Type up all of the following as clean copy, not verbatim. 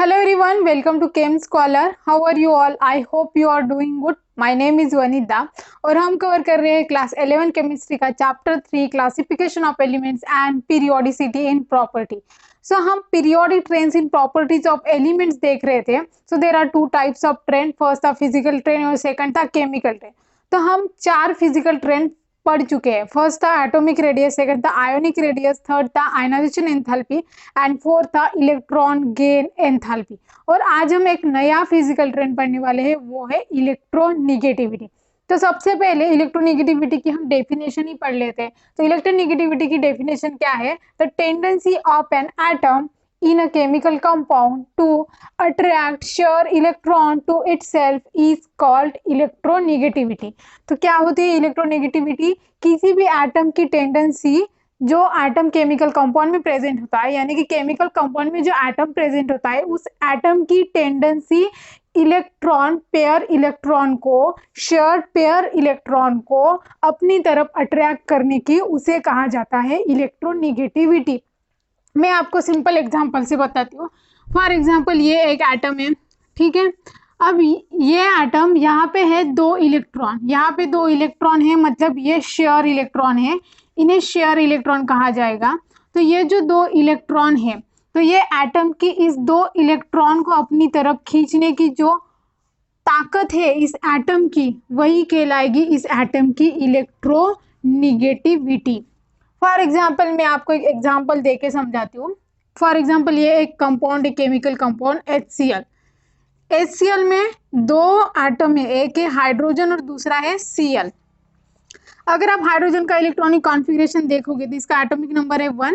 Hello everyone, welcome to Chem Scholar. How are you all? I hope you are doing good. My name is Vanita और हम cover कर रहे हैं class 11 chemistry का chapter 3 classification of elements and periodicity in property. So हम periodic trends in properties of elements देख रहे थे. So there are two types of trend. First था फिजिकल ट्रेंड और सेकंड था केमिकल ट्रेंड. तो हम 4 फिजिकल ट्रेंड पढ़ चुके हैं. फर्स्ट था एटॉमिक रेडियस, सेकंड था आयोनिक रेडियस, थर्ड था आयनाइजेशन एंथैल्पी एंड फोर्थ था इलेक्ट्रॉन गेन एंथैल्पी. और आज हम एक नया फिजिकल ट्रेंड पढ़ने वाले हैं, वो है इलेक्ट्रोनेगेटिविटी. तो सबसे पहले इलेक्ट्रोनेगेटिविटी की हम डेफिनेशन ही पढ़ लेते हैं. तो इलेक्ट्रोनेगेटिविटी की डेफिनेशन क्या है? The tendency of an atom in a chemical compound to attract shear electron to itself is called electronegativity. तो क्या होती है इलेक्ट्रोनेगेटिविटी? किसी भी एटम की टेंडेंसी जो एटम केमिकल कंपाउंड में प्रेजेंट होता है, यानी कि केमिकल कंपाउंड में जो एटम प्रेजेंट होता है उस एटम की टेंडेंसी इलेक्ट्रॉन पेयर इलेक्ट्रॉन को, शेयर पेयर इलेक्ट्रॉन को अपनी तरफ अट्रैक्ट करने की, उसे कहा जाता है इलेक्ट्रोनेगेटिविटी. मैं आपको सिंपल एग्जांपल से बताती हूँ. फॉर एग्जांपल ये एक एटम है, ठीक है. अब ये एटम यहाँ पे है 2 इलेक्ट्रॉन, यहाँ पे 2 इलेक्ट्रॉन है, मतलब ये शेयर इलेक्ट्रॉन है, इन्हें शेयर इलेक्ट्रॉन कहा जाएगा. तो ये जो 2 इलेक्ट्रॉन है, तो ये एटम की इस 2 इलेक्ट्रॉन को अपनी तरफ खींचने की जो ताकत है इस एटम की, वही कहलाएगी इस एटम की इलेक्ट्रोनेगेटिविटी. फॉर एग्जाम्पल मैं आपको एक एग्जाम्पल दे के समझाती हूँ. फॉर एग्जाम्पल ये एक कंपाउंड है, केमिकल कंपाउंड HCl. HCl में 2 एटम है, एक है हाइड्रोजन और दूसरा है Cl. अगर आप हाइड्रोजन का इलेक्ट्रॉनिक कॉन्फ़िगरेशन देखोगे तो इसका एटॉमिक नंबर है 1,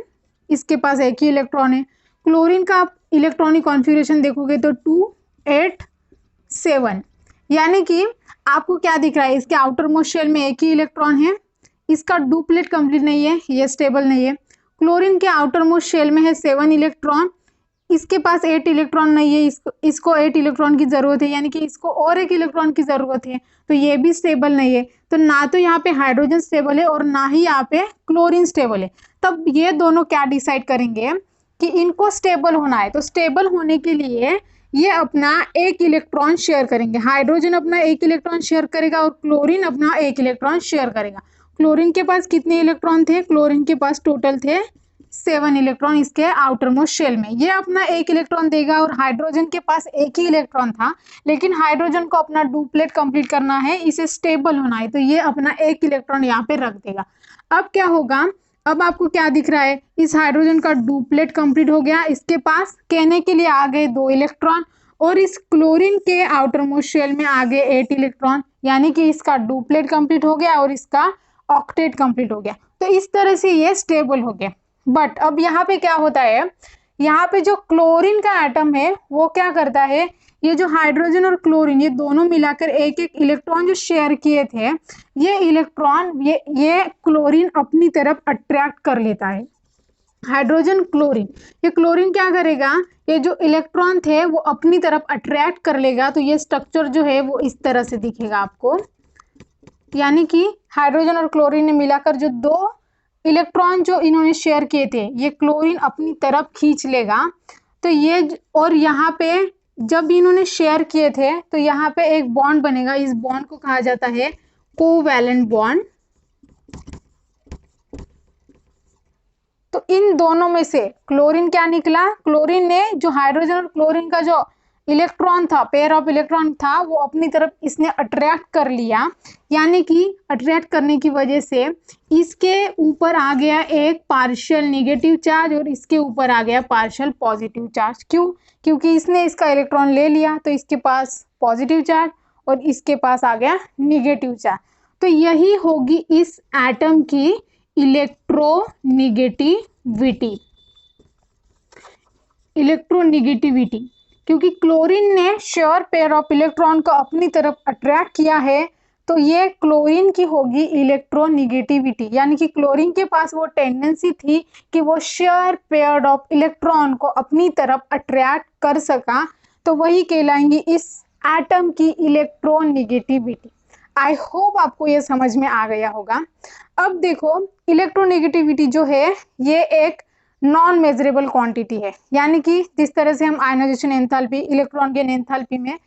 इसके पास एक ही इलेक्ट्रॉन है. क्लोरीन का आप इलेक्ट्रॉनिक कॉन्फ़िगरेशन देखोगे तो 2, 8, 7. यानी कि आपको क्या दिख रहा है? इसके आउटर मोस्ट शेल में एक ही इलेक्ट्रॉन है, इसका डुप्लेट कंप्लीट नहीं है, ये स्टेबल नहीं है. क्लोरीन के आउटर मोस्ट शेल में है 7 इलेक्ट्रॉन, इसके पास 8 इलेक्ट्रॉन नहीं है, इसको 8 इलेक्ट्रॉन की जरूरत है, यानी कि इसको और एक इलेक्ट्रॉन की जरूरत है. तो ये भी स्टेबल नहीं है. तो ना तो यहाँ पे हाइड्रोजन स्टेबल है और ना ही यहाँ पे क्लोरीन स्टेबल है. तब ये दोनों क्या डिसाइड करेंगे कि इनको स्टेबल होना है. तो स्टेबल होने के लिए ये अपना एक इलेक्ट्रॉन शेयर करेंगे. हाइड्रोजन अपना एक इलेक्ट्रॉन शेयर करेगा और क्लोरीन अपना एक इलेक्ट्रॉन शेयर करेगा. क्लोरीन के पास कितने इलेक्ट्रॉन थे? क्लोरीन के पास टोटल थे 7 इलेक्ट्रॉन इसके आउटर मोस्ट शेल में. ये अपना एक इलेक्ट्रॉन देगा और हाइड्रोजन के पास एक ही इलेक्ट्रॉन था, लेकिन हाइड्रोजन को अपना डुप्लेट कंप्लीट करना है, इसे स्टेबल होना है, तो ये अपना एक इलेक्ट्रॉन यहाँ पे रख देगा. अब क्या होगा? अब आपको क्या दिख रहा है? इस हाइड्रोजन का डुप्लेट कंप्लीट हो गया, इसके पास कहने के लिए आ गए 2 इलेक्ट्रॉन, और इस क्लोरीन के आउटर मोस्ट शेल में आ गए 8 इलेक्ट्रॉन, यानी कि इसका डुप्लेट कंप्लीट हो गया और इसका ऑक्टेट कंप्लीट हो गया. तो इस तरह से ये स्टेबल हो गया. बट अब यहाँ पे क्या होता है? यहाँ पे जो क्लोरीन का एटम है वो क्या करता है? ये जो हाइड्रोजन और क्लोरीन ये दोनों मिलाकर एक एक इलेक्ट्रॉन जो शेयर किए थे, ये इलेक्ट्रॉन ये क्लोरीन अपनी तरफ अट्रैक्ट कर लेता है. हाइड्रोजन क्लोरीन, ये क्लोरीन क्या करेगा? ये जो इलेक्ट्रॉन थे वो अपनी तरफ अट्रैक्ट कर लेगा. तो ये स्ट्रक्चर जो है वो इस तरह से दिखेगा आपको, यानी कि हाइड्रोजन और क्लोरीन ने मिलाकर जो 2 इलेक्ट्रॉन जो इन्होंने शेयर किए थे, ये क्लोरीन अपनी तरफ खींच लेगा. तो ये, और यहाँ पे जब इन्होंने शेयर किए थे तो यहाँ पे एक बॉन्ड बनेगा, इस बॉन्ड को कहा जाता है कोवैलेंट बॉन्ड. तो इन दोनों में से क्लोरीन क्या निकला? क्लोरीन ने जो हाइड्रोजन और क्लोरीन का जो इलेक्ट्रॉन था, पेयर ऑफ इलेक्ट्रॉन था, वो अपनी तरफ इसने अट्रैक्ट कर लिया. यानी कि अट्रैक्ट करने की वजह से इसके ऊपर आ गया एक पार्शियल नेगेटिव चार्ज और इसके ऊपर आ गया पार्शियल पॉजिटिव चार्ज. क्यों? क्योंकि इसने इसका इलेक्ट्रॉन ले लिया तो इसके पास पॉजिटिव चार्ज और इसके पास आ गया नेगेटिव चार्ज. तो यही होगी इस एटम की इलेक्ट्रोनेगेटिविटी. क्योंकि क्लोरीन ने शेयर पेयर ऑफ इलेक्ट्रॉन को अपनी तरफ अट्रैक्ट किया है, तो ये क्लोरीन की होगी इलेक्ट्रोनेगेटिविटी. यानी कि क्लोरीन के पास वो टेंडेंसी थी कि वो शेयर पेयर ऑफ इलेक्ट्रॉन को अपनी तरफ अट्रैक्ट कर सका, तो वही कहलाएंगी इस एटम की इलेक्ट्रोनेगेटिविटी. आई होप आपको ये समझ में आ गया होगा. अब देखो इलेक्ट्रोनेगेटिविटी जो है ये एक नॉन मेजरेबल क्वांटिटी है, यानी कि जिस तरह से हम ionization enthalpy, electron gain enthalpy में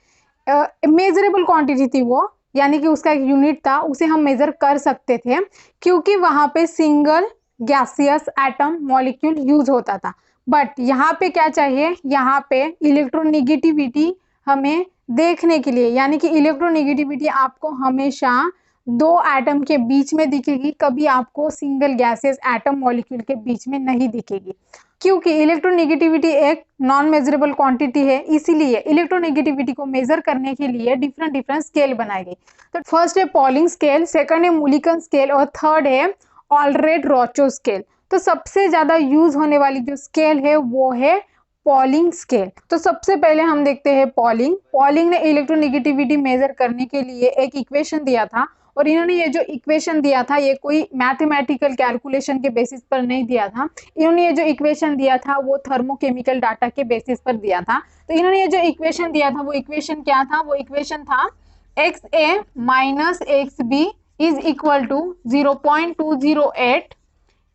मेजरेबल क्वांटिटी थी वो, यानी कि उसका एक यूनिट था, उसे हम मेजर कर सकते थे क्योंकि वहां पे single gaseous atom molecule use होता था। बट यहाँ पे क्या चाहिए, यहाँ पे इलेक्ट्रोनेगेटिविटी हमें देखने के लिए, यानी कि इलेक्ट्रोनेगेटिविटी आपको हमेशा दो एटम के बीच में दिखेगी, कभी आपको सिंगल गैसियस एटम मॉलिक्यूल के बीच में नहीं दिखेगी, क्योंकि इलेक्ट्रोनेगेटिविटी एक नॉन मेजरेबल क्वांटिटी है। इसीलिए इलेक्ट्रोनेगेटिविटी को मेजर करने के लिए डिफरेंट डिफरेंट स्केल बनाई गई। तो फर्स्ट है पॉलिंग स्केल, सेकंड है मूलिकन स्केल और थर्ड है ऑलरेड-रोचो स्केल। तो सबसे ज्यादा यूज होने वाली जो स्केल है वो है पॉलिंग स्केल। तो सबसे पहले हम देखते हैं पॉलिंग। पॉलिंग ने इलेक्ट्रोनेगेटिविटी मेजर करने के लिए एक इक्वेशन दिया था, और इन्होंने ये जो इक्वेशन दिया था ये कोई मैथमेटिकल कैलकुलेशन के बेसिस पर नहीं दिया था। इन्होंने ये जो इक्वेशन दिया था वो थर्मोकेमिकल डाटा के बेसिस पर दिया था। तो इन्होंने ये जो इक्वेशन दिया था वो इक्वेशन क्या था, वो इक्वेशन था XA minus XB is equal to 0.208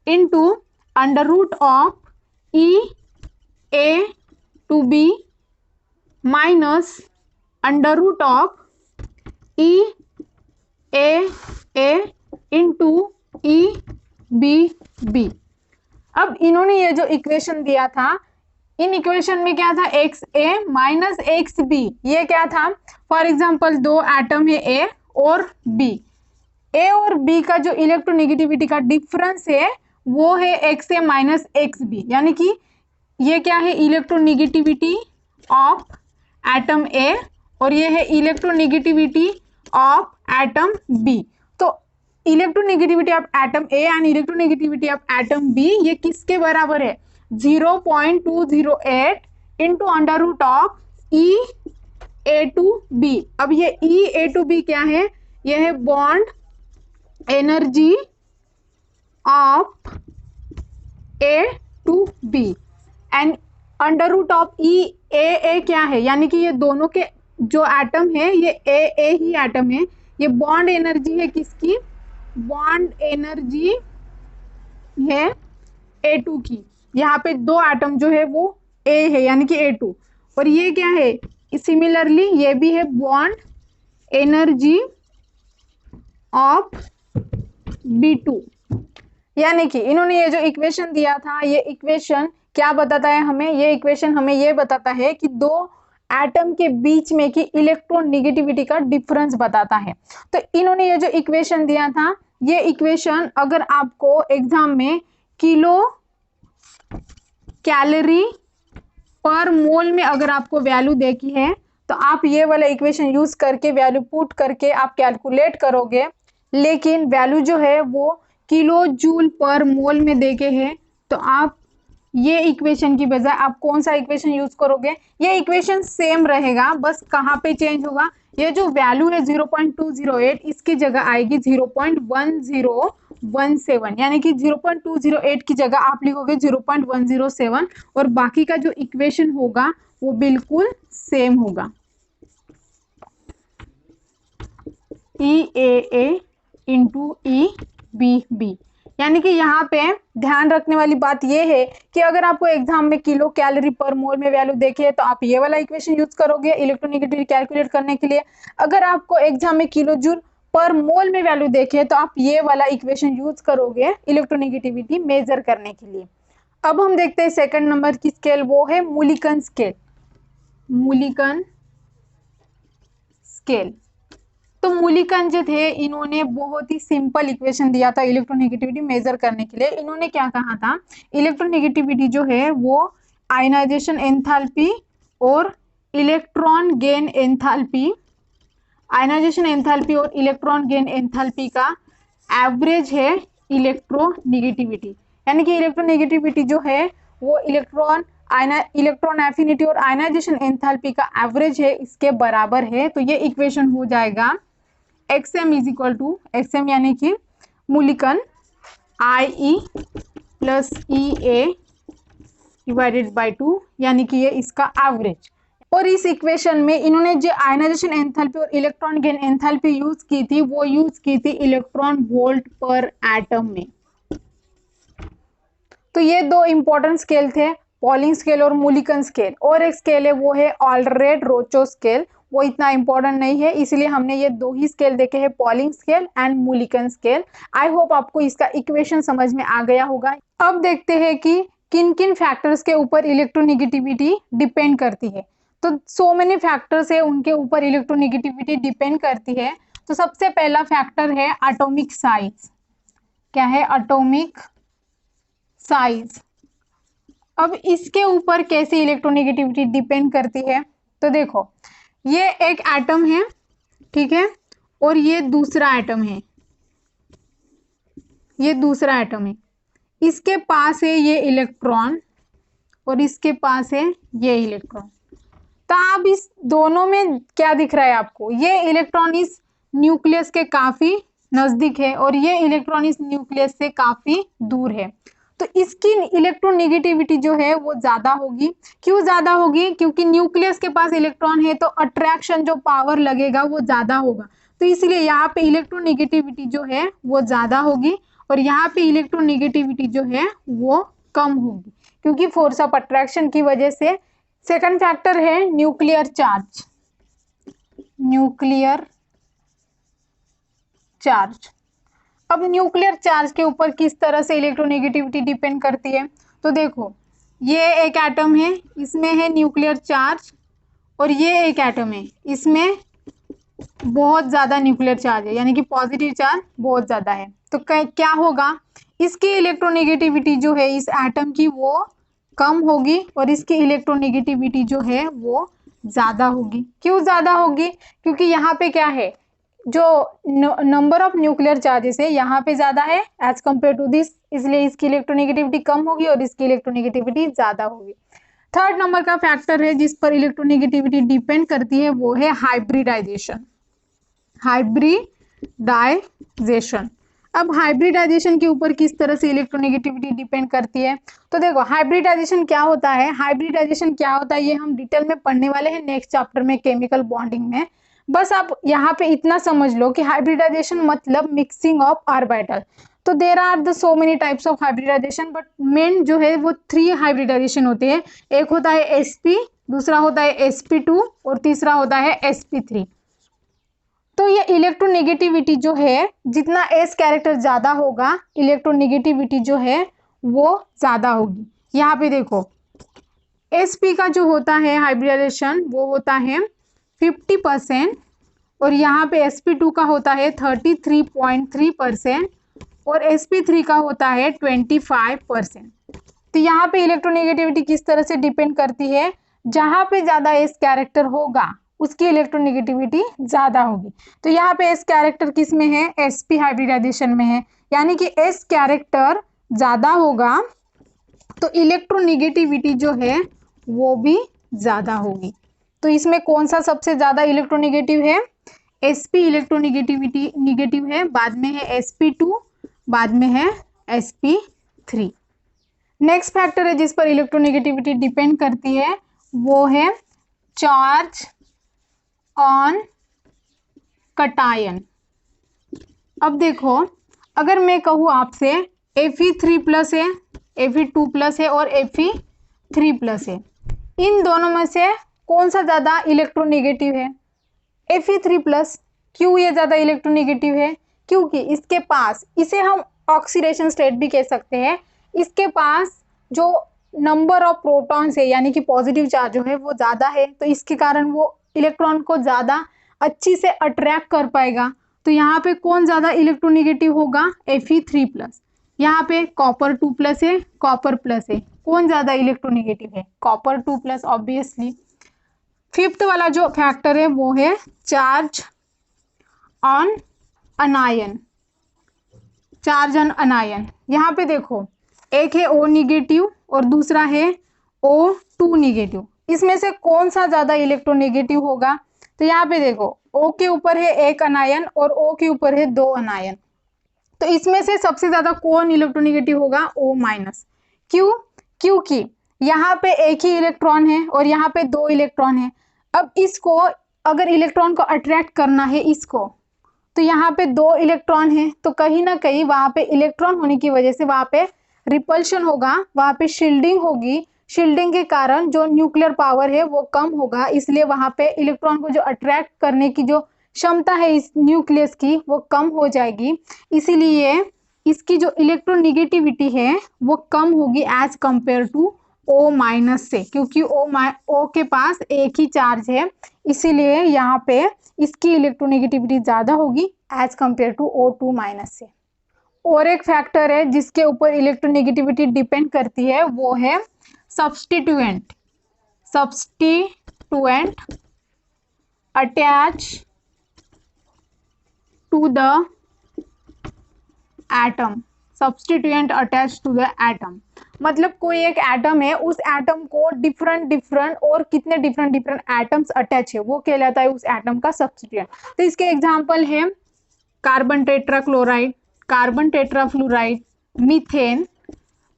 into under root of EA to B minus under root of EA into EB। अब इन्होंने ये जो इक्वेशन दिया था, इन इक्वेशन में क्या था, XA माइनस XB, ये क्या था, फॉर एग्जांपल दो एटम है A और B। A और B का जो इलेक्ट्रोनेगेटिविटी का डिफरेंस है वो है XA माइनस XB, यानी कि ये क्या है, इलेक्ट्रोनेगेटिविटी ऑफ एटम A और ये है इलेक्ट्रोनेगेटिविटी ऑफ एटम B। तो electronegativity of atom A and electronegativity of atom B ये किसके बराबर है, 0.208 into under root of EA to B। अब ये EA टू B क्या है, यह है bond energy of A to B and under root of EA क्या है, यानी कि ये दोनों के जो एटम है ये AA ही एटम है। ये बॉन्ड एनर्जी है किसकी, बॉन्ड एनर्जी है A2 की। यहाँ पे दो एटम जो है वो A है यानी कि A2, और ये क्या है, सिमिलरली ये भी है बॉन्ड एनर्जी ऑफ B2। यानी कि इन्होंने ये जो इक्वेशन दिया था, ये इक्वेशन क्या बताता है हमें, ये इक्वेशन हमें ये बताता है कि दो एटम के बीच में की इलेक्ट्रोनेगेटिविटी का डिफरेंस बताता है। तो इन्होंने ये जो इक्वेशन दिया था, ये इक्वेशन अगर आपको एग्जाम में किलो कैलोरी पर मोल में अगर आपको वैल्यू देखी है तो आप ये वाला इक्वेशन यूज करके वैल्यू पुट करके आप कैलकुलेट करोगे, लेकिन वैल्यू जो है वो किलो जूल पर मोल में देके है। तो आप ये इक्वेशन की बजाय आप कौन सा इक्वेशन यूज करोगे, ये इक्वेशन सेम रहेगा, बस कहाँ पे चेंज होगा, ये जो वैल्यू है 0.208 इसकी जगह आएगी 0.1017, यानी कि 0.208 की जगह आप लिखोगे 0.107 और बाकी का जो इक्वेशन होगा वो बिल्कुल सेम होगा। EAA इंटू EBB, यानी कि यहाँ पे ध्यान रखने वाली बात ये है कि अगर आपको एग्जाम में किलो कैलोरी पर मोल में वैल्यू देखे तो आप ये वाला इक्वेशन यूज करोगे इलेक्ट्रोनेगेटिविटी कैलकुलेट करने के लिए। अगर आपको एग्जाम में किलो जूल पर मोल में वैल्यू देखे तो आप ये वाला इक्वेशन यूज करोगे इलेक्ट्रोनेगेटिविटी मेजर करने के लिए। अब हम देखते हैं सेकंड नंबर की स्केल, वो है मूलिकन स्केल। मूलिकन स्केल, तो मूलिकन जो थे इन्होंने बहुत ही सिंपल इक्वेशन दिया था इलेक्ट्रोनेगेटिविटी मेजर करने के लिए। इन्होंने क्या कहा था, इलेक्ट्रोनेगेटिविटी जो है वो आयनाइजेशन एंथैल्पी और electron gain enthalpy, ionization enthalpy और इलेक्ट्रॉन गेन एंथैल्पी का एवरेज है इलेक्ट्रोनेगेटिविटी, यानी कि इलेक्ट्रोनेगेटिविटी जो है वो इलेक्ट्रॉन एफिनिटी और आयनाइजेशन एंथैल्पी का एवरेज है, इसके बराबर है। तो ये इक्वेशन हो जाएगा XM is equal to XM यानी कि Mulliken IE plus EA divided by 2, यानी कि ये इसका एवरेज। और इस इक्वेशन में इन्होंने जो आयनाइजेशन एंथैल्पी और इलेक्ट्रॉन गेन एंथैल्पी यूज की थी वो यूज की थी इलेक्ट्रॉन वोल्ट पर एटम में। तो ये दो इंपॉर्टेंट स्केल थे, पॉलिंग स्केल और मूलिकन स्केल। और एक स्केल है वो है ऑलरेड रोचो स्केल, वो इतना इंपॉर्टेंट नहीं है, इसलिए हमने ये दो ही स्केल देखे हैं, Pauling scale and Mulliken scale. I hope आपको इसका इक्वेशन समझ में आ गया होगा। अब देखते हैं कि किन किन फैक्टर्स के ऊपर इलेक्ट्रोनेगेटिविटी डिपेंड करती है। तो सो मेनी फैक्टर्स है, उनके ऊपर इलेक्ट्रोनेगेटिविटी डिपेंड करती है। तो सबसे पहला फैक्टर है एटॉमिक साइज। क्या है? Atomic size. अब इसके ऊपर कैसे इलेक्ट्रोनेगेटिविटी डिपेंड करती है? तो देखो, ये एक एटम है, ठीक है, और ये दूसरा एटम है, ये दूसरा एटम है। इसके पास है ये इलेक्ट्रॉन और इसके पास है ये इलेक्ट्रॉन। तो अब इस दोनों में क्या दिख रहा है आपको? ये इलेक्ट्रॉन इस न्यूक्लियस के काफी नजदीक है और ये इलेक्ट्रॉन इस न्यूक्लियस से काफी दूर है। तो इसकी इलेक्ट्रोनेगेटिविटी जो है वो ज्यादा होगी। क्यों ज्यादा होगी? क्योंकि न्यूक्लियस के पास इलेक्ट्रॉन है तो अट्रैक्शन जो पावर लगेगा वो ज्यादा होगा, तो इसलिए यहाँ पे इलेक्ट्रोनेगेटिविटी जो है वो ज्यादा होगी और यहाँ पे इलेक्ट्रोनेगेटिविटी जो है वो कम होगी, क्योंकि फोर्स ऑफ अट्रैक्शन की वजह से। सेकंड फैक्टर है न्यूक्लियर चार्ज। Nuclear charge. अब न्यूक्लियर चार्ज के ऊपर किस तरह से इलेक्ट्रोनेगेटिविटी डिपेंड करती है? तो देखो, ये एक एटम है, इसमें है न्यूक्लियर चार्ज, और ये एक एटम है, इसमें बहुत ज्यादा न्यूक्लियर चार्ज है, यानी कि पॉजिटिव चार्ज बहुत ज्यादा है। तो क्या होगा? इसकी इलेक्ट्रोनेगेटिविटी जो है इस एटम की वो कम होगी और इसकी इलेक्ट्रोनेगेटिविटी जो है वो ज्यादा होगी। क्यों ज्यादा होगी? क्योंकि यहाँ पे क्या है, जो नंबर ऑफ न्यूक्लियर चार्जेस है यहाँ पे ज्यादा है एज कम्पेयर टू दिस, इसलिए इसकी इलेक्ट्रोनेगेटिविटी कम होगी और इसकी इलेक्ट्रोनेगेटिविटी ज्यादा होगी। थर्ड नंबर का फैक्टर है जिस पर इलेक्ट्रोनेगेटिविटी डिपेंड करती है वो है हाइब्रिडाइजेशन। हाइब्रिडाइजेशन। अब हाइब्रिडाइजेशन के ऊपर किस तरह से इलेक्ट्रोनेगेटिविटी डिपेंड करती है? तो देखो, हाइब्रिडाइजेशन क्या होता है, हाइब्रिडाइजेशन क्या होता है ये हम डिटेल में पढ़ने वाले हैं नेक्स्ट चैप्टर में, केमिकल बॉन्डिंग में। बस आप यहाँ पे इतना समझ लो कि हाइब्रिडाइजेशन मतलब मिक्सिंग ऑफ ऑर्बिटल। तो there are the so many types of hybridisation, but main जो है वो 3 हाइब्रिडाइजेशन होते हैं। एक होता है sp, दूसरा होता है sp2 और तीसरा होता है sp3। तो ये इलेक्ट्रोनेगेटिविटी जो है, जितना s कैरेक्टर ज्यादा होगा इलेक्ट्रोनेगेटिविटी जो है वो ज्यादा होगी। यहाँ पे देखो, sp का जो होता है हाइब्रिडाइजेशन वो होता है 50% और यहाँ पे sp2 का होता है 33.3% और sp3 का होता है 25%। तो यहाँ पे इलेक्ट्रोनेगेटिविटी किस तरह से डिपेंड करती है? जहाँ पे ज्यादा s कैरेक्टर होगा उसकी इलेक्ट्रोनेगेटिविटी ज्यादा होगी। तो यहाँ पे s कैरेक्टर किस में है? sp हाइब्रिडाइजेशन में है, यानी कि s कैरेक्टर ज्यादा होगा तो इलेक्ट्रोनेगेटिविटी जो है वो भी ज्यादा होगी। तो इसमें कौन सा सबसे ज्यादा इलेक्ट्रोनेगेटिव है? sp इलेक्ट्रोनेगेटिविटी निगेटिव है, बाद में है sp2, बाद में है sp3। नेक्स्ट फैक्टर है जिस पर इलेक्ट्रोनेगेटिविटी डिपेंड करती है वो है चार्ज ऑन कटायन। अब देखो, अगर मैं कहूँ आपसे Fe3+ है, Fe2+ है और Fe3+ है, इन दोनों में से कौन सा ज्यादा इलेक्ट्रोनेगेटिव है? Fe3+। क्यों ये ज्यादा इलेक्ट्रोनेगेटिव है? क्योंकि इसके पास, इसे हम ऑक्सीडेशन स्टेट भी कह सकते हैं, इसके पास जो नंबर ऑफ प्रोटॉन्स है यानी कि पॉजिटिव चार्ज जो है वो ज्यादा है, तो इसके कारण वो इलेक्ट्रॉन को ज्यादा अच्छी से अट्रैक्ट कर पाएगा। तो यहाँ पे कौन ज्यादा इलेक्ट्रोनेगेटिव होगा? Fe3+। यहाँ पे Copper2+ है, Copper+ है, कौन ज्यादा इलेक्ट्रोनेगेटिव है? Copper2+ obviously. फिफ्थ वाला जो फैक्टर है वो है charge on anion. Charge on अनायन, यहाँ पे देखो, एक है O निगेटिव और दूसरा है O2 निगेटिव, इसमें से कौन सा ज्यादा इलेक्ट्रोनेगेटिव होगा? तो यहाँ पे देखो, O के ऊपर है एक अनायन और O के ऊपर है 2 अनायन, तो इसमें से सबसे ज्यादा कौन इलेक्ट्रोनेगेटिव होगा? O-। क्यों? क्योंकि यहाँ पे एक ही इलेक्ट्रॉन है और यहाँ पे 2 इलेक्ट्रॉन है। अब इसको अगर इलेक्ट्रॉन को अट्रैक्ट करना है इसको, तो यहाँ पे 2 इलेक्ट्रॉन है, तो कहीं ना कहीं वहां पे इलेक्ट्रॉन होने की वजह से वहां पे रिपल्शन होगा, वहां पे शील्डिंग होगी, शील्डिंग के कारण जो न्यूक्लियर पावर है वो कम होगा, इसलिए वहां पे इलेक्ट्रॉन को जो अट्रैक्ट करने की जो क्षमता है इस न्यूक्लियस की वो कम हो जाएगी। इसीलिए इसकी जो इलेक्ट्रोनेगेटिविटी है वो कम होगी as compare to O minus से, क्योंकि O के पास एक ही चार्ज है, इसीलिए यहाँ पे इसकी इलेक्ट्रोनेगेटिविटी ज्यादा होगी as compare to O2 minus से। और एक फैक्टर है जिसके ऊपर इलेक्ट्रोनेगेटिविटी डिपेंड करती है, वो है substituent. Substituent attach to the atom. Substituent attach to the atom मतलब कोई एक एटम है, उस एटम को डिफरेंट और कितने डिफरेंट एटम्स अटैच है वो कहलाता है उस एटम का सब्स्टिट्यूएंट। तो इसके एग्जांपल है carbon tetrachloride, carbon tetrafluoride, methane.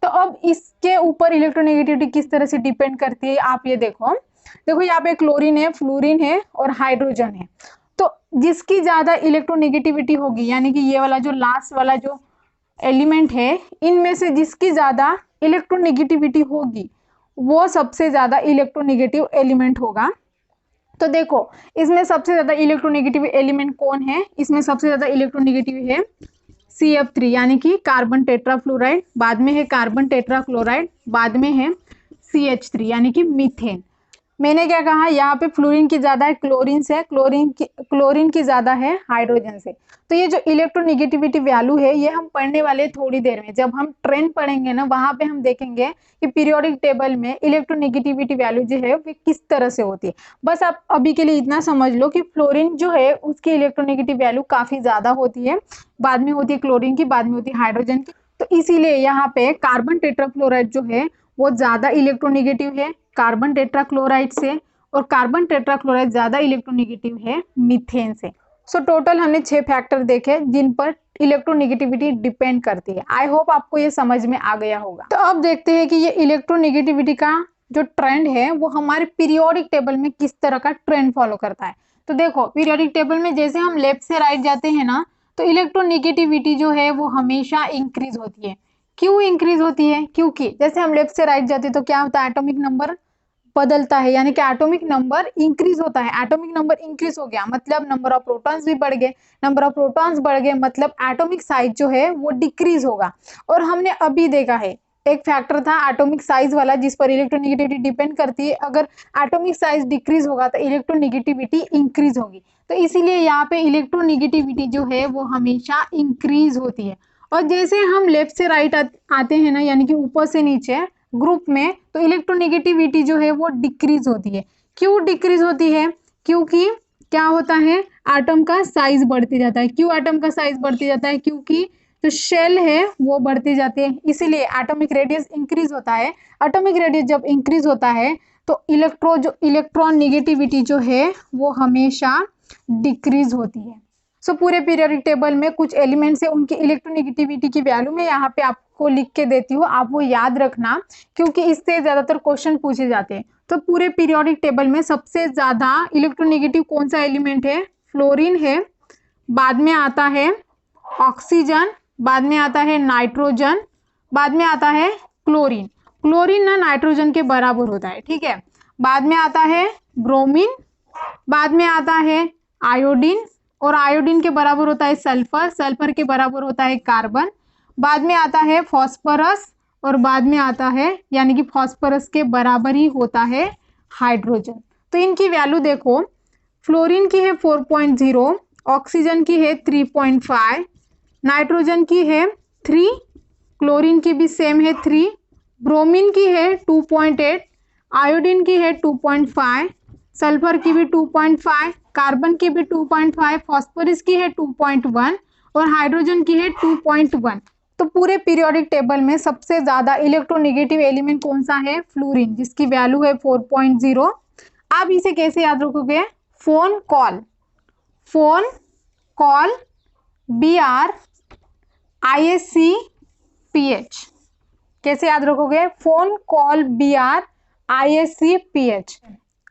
तो अब इसके ऊपर इलेक्ट्रोनेगेटिविटी किस तरह से डिपेंड करती है आप ये देखो यहाँ पे क्लोरीन है, फ्लोरीन है और हाइड्रोजन है। तो जिसकी ज्यादा इलेक्ट्रोनेगेटिविटी होगी, यानी कि ये वाला जो लास्ट वाला जो एलिमेंट है, इनमें से जिसकी ज्यादा इलेक्ट्रोनेगेटिविटी होगी वो सबसे ज्यादा इलेक्ट्रोनेगेटिव एलिमेंट होगा। तो देखो इसमें सबसे ज्यादा इलेक्ट्रोनेगेटिव एलिमेंट कौन है, इसमें सबसे ज्यादा इलेक्ट्रोनेगेटिव है CF3 यानी कि कार्बन टेट्राफ्लोराइड, बाद में है कार्बन टेट्राक्लोराइड, बाद में है CH3 यानी कि मीथेन। मैंने क्या कहा, यहाँ पे फ्लोरीन की ज्यादा है क्लोरीन से, क्लोरीन की ज्यादा है हाइड्रोजन से। तो ये जो इलेक्ट्रोनेगेटिविटी वैल्यू है ये हम पढ़ने वाले थोड़ी देर में, जब हम ट्रेंड पढ़ेंगे ना वहां पे हम देखेंगे कि पीरियोडिक टेबल में इलेक्ट्रोनेगेटिविटी वैल्यू जो है वो किस तरह से होती है। बस आप अभी के लिए इतना समझ लो कि फ्लोरीन जो है उसकी इलेक्ट्रोनेगेटिव वैल्यू काफी ज्यादा होती है, बाद में होती है क्लोरीन की, बाद में होती है हाइड्रोजन की। तो इसीलिए यहाँ पे कार्बन टेट्राफ्लोराइड जो है वो ज्यादा इलेक्ट्रोनेगेटिव है कार्बन टेट्राक्लोराइड से, और कार्बन टेट्राक्लोराइड ज्यादा इलेक्ट्रोनेगेटिव है मीथेन से। सो टोटल हमने 6 फैक्टर देखे जिन पर इलेक्ट्रोनेगेटिविटी डिपेंड करती है। आई होप आपको ये समझ में आ गया होगा। तो अब देखते हैं कि ये इलेक्ट्रोनेगेटिविटी का जो ट्रेंड है वो हमारे पीरियोडिक टेबल में किस तरह का ट्रेंड फॉलो करता है। तो देखो पीरियोडिक टेबल में जैसे हम लेफ्ट से राइट जाते हैं ना, तो इलेक्ट्रोनेगेटिविटी जो है वो हमेशा इंक्रीज होती है। क्यों इंक्रीज होती है, क्योंकि जैसे हम लेफ्ट से राइट जाते हैं तो क्या होता है, एटॉमिक नंबर बदलता है, यानी कि एटॉमिक नंबर इंक्रीज होता है। एटॉमिक नंबर इंक्रीज हो गया मतलब नंबर ऑफ प्रोटॉन्स भी बढ़ गए, नंबर ऑफ प्रोटॉन्स बढ़ गए मतलब एटॉमिक साइज जो है वो डिक्रीज होगा। और हमने अभी देखा है एक फैक्टर था एटॉमिक साइज वाला जिस पर इलेक्ट्रोनेगेटिविटी डिपेंड करती है, अगर एटॉमिक साइज डिक्रीज होगा तो इलेक्ट्रोनेगेटिविटी इंक्रीज होगी। तो इसीलिए यहाँ पे इलेक्ट्रोनेगेटिविटी जो है वो हमेशा इंक्रीज होती है। और जैसे हम लेफ्ट से राइट आते हैं ना, यानी कि ऊपर से नीचे ग्रुप में, तो इलेक्ट्रोनेगेटिविटी जो है वो डिक्रीज होती है। क्यों डिक्रीज होती है, क्योंकि क्या होता है, एटम का साइज बढ़ते जाता है। क्यों एटम का साइज बढ़ते जाता है, क्योंकि जो शेल है वो बढ़ते जाते हैं, इसीलिए एटॉमिक रेडियस इंक्रीज होता है। एटॉमिक रेडियस जब इंक्रीज होता है तो इलेक्ट्रॉन नेगेटिविटी जो है वो हमेशा डिक्रीज होती है। सो पूरे पीरियोडिक टेबल में कुछ एलिमेंट्स है, उनकी इलेक्ट्रोनेगेटिविटी की वैल्यू मैं यहाँ पे आपको लिख के देती हूँ, आप वो याद रखना क्योंकि इससे ज्यादातर क्वेश्चन पूछे जाते हैं। तो पूरे पीरियोडिक टेबल में सबसे ज्यादा इलेक्ट्रोनेगेटिव कौन सा एलिमेंट है, फ्लोरीन है, बाद में आता है ऑक्सीजन, बाद में आता है नाइट्रोजन, बाद में आता है क्लोरीन। क्लोरीन ना नाइट्रोजन के बराबर होता है, ठीक है। बाद में आता है ब्रोमीन, बाद में आता है आयोडीन, और आयोडीन के बराबर होता है सल्फर, सल्फर के बराबर होता है कार्बन, बाद में आता है फॉस्फोरस, और बाद में आता है यानी कि फॉस्फोरस के बराबर ही होता है हाइड्रोजन। तो इनकी वैल्यू देखो, फ्लोरीन की है 4.0, ऑक्सीजन की है 3.5, नाइट्रोजन की है 3, क्लोरीन की भी सेम है 3, ब्रोमीन की है 2.8, आयोडीन की है 2.5, सल्फर की भी 2.5, कार्बन की भी 2.5, फॉस्फोरस की है 2.1 और हाइड्रोजन की है 2.1। तो पूरे पीरियोडिक टेबल में सबसे ज्यादा इलेक्ट्रोनेगेटिव एलिमेंट कौन सा है, फ्लोरीन, जिसकी वैल्यू है 4.0। आप इसे कैसे याद रखोगे, फोन कॉल BrISCPH, कैसे याद रखोगे, फोन कॉल BrISCPH,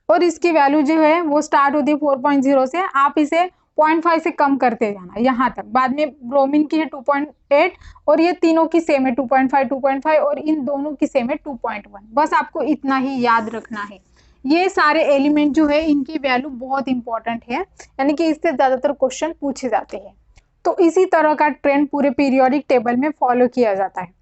और इसकी वैल्यू जो है वो स्टार्ट होती है 4.0 से। आप इसे 0.5 से कम करते जाना यहाँ तक। बाद में ब्रोमीन की है 2.8 और ये तीनों की सेम है 2.5 2.5 और इन दोनों की सेम है 2.1। बस आपको इतना ही याद रखना है। ये सारे एलिमेंट जो है इनकी वैल्यू बहुत इंपॉर्टेंट है, यानी कि इससे ज्यादातर क्वेश्चन पूछे जाते हैं। तो इसी तरह का ट्रेंड पूरे पीरियोडिक टेबल में फॉलो किया जाता है।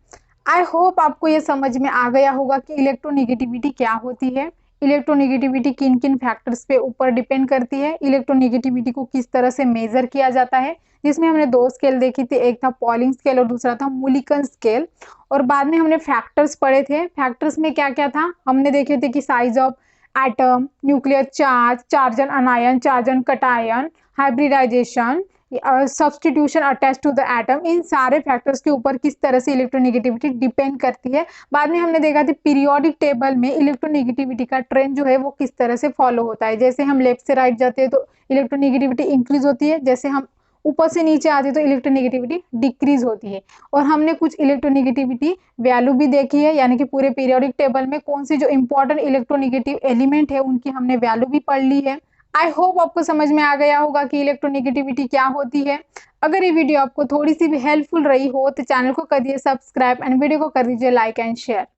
आई होप आपको ये समझ में आ गया होगा कि इलेक्ट्रोनेगेटिविटी क्या होती है, इलेक्ट्रोनेगेटिविटी किन किन फैक्टर्स पे ऊपर डिपेंड करती है, इलेक्ट्रोनेगेटिविटी को किस तरह से मेजर किया जाता है, जिसमें हमने दो स्केल देखी थी, एक था पॉलिंग स्केल और दूसरा था मूलिकन स्केल। और बाद में हमने फैक्टर्स पढ़े थे। फैक्टर्स में क्या क्या था हमने देखे थे कि size of atom, nuclear charge, charge on anion, charge on cation, hybridisation, substitution attach to the atom, इन सारे फैक्टर्स के ऊपर किस तरह से इलेक्ट्रोनेगेटिविटी डिपेंड करती है। बाद में हमने देखा था पीरियोडिक टेबल में इलेक्ट्रोनेगेटिविटी का ट्रेंड जो है वो किस तरह से फॉलो होता है। जैसे हम लेफ्ट से राइट जाते हैं तो इलेक्ट्रोनेगेटिविटी इंक्रीज होती है, जैसे हम ऊपर से नीचे आते हैं तो इलेक्ट्रोनेगेटिविटी डिक्रीज होती है। और हमने कुछ इलेक्ट्रोनेगेटिविटी वैल्यू भी देखी है, यानी कि पूरे पीरियोडिक टेबल में कौन सी जो इंपॉर्टेंट इलेक्ट्रोनेगेटिव एलिमेंट है उनकी हमने वैल्यू भी पढ़ ली है। आई होप आपको समझ में आ गया होगा कि इलेक्ट्रोनेगेटिविटी क्या होती है। अगर ये वीडियो आपको थोड़ी सी भी हेल्पफुल रही हो तो चैनल को कर दीजिए सब्सक्राइब एंड वीडियो को कर दीजिए लाइक एंड शेयर।